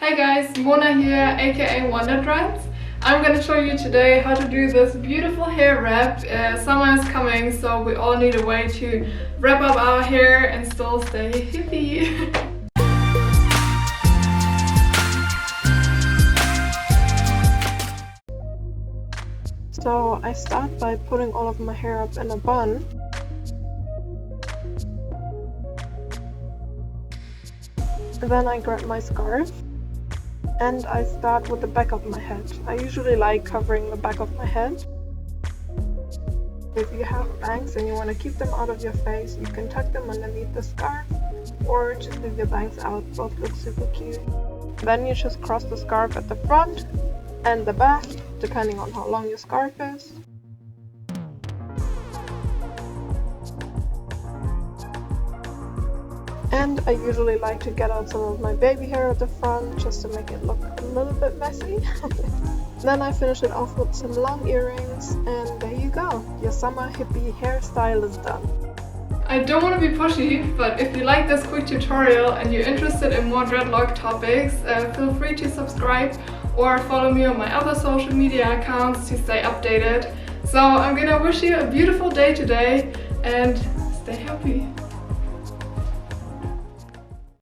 Hey guys, Mona here, aka Wanderdreads. I'm gonna show you today how to do this beautiful hair wrap. Summer is coming, so we all need a way to wrap up our hair and still stay hippie. So I start by putting all of my hair up in a bun. Then I grab my scarf and I start with the back of my head. I usually like covering the back of my head. If you have bangs and you want to keep them out of your face, you can tuck them underneath the scarf or just leave your bangs out. Both look super cute. Then you just cross the scarf at the front and the back, depending on how long your scarf is. And I usually like to get out some of my baby hair at the front just to make it look a little bit messy. Then I finish it off with some long earrings and there you go. Your summer hippie hairstyle is done. I don't want to be pushy, but if you like this quick tutorial and you're interested in more dreadlock topics, feel free to subscribe or follow me on my other social media accounts to stay updated. So I'm gonna wish you a beautiful day today and stay happy.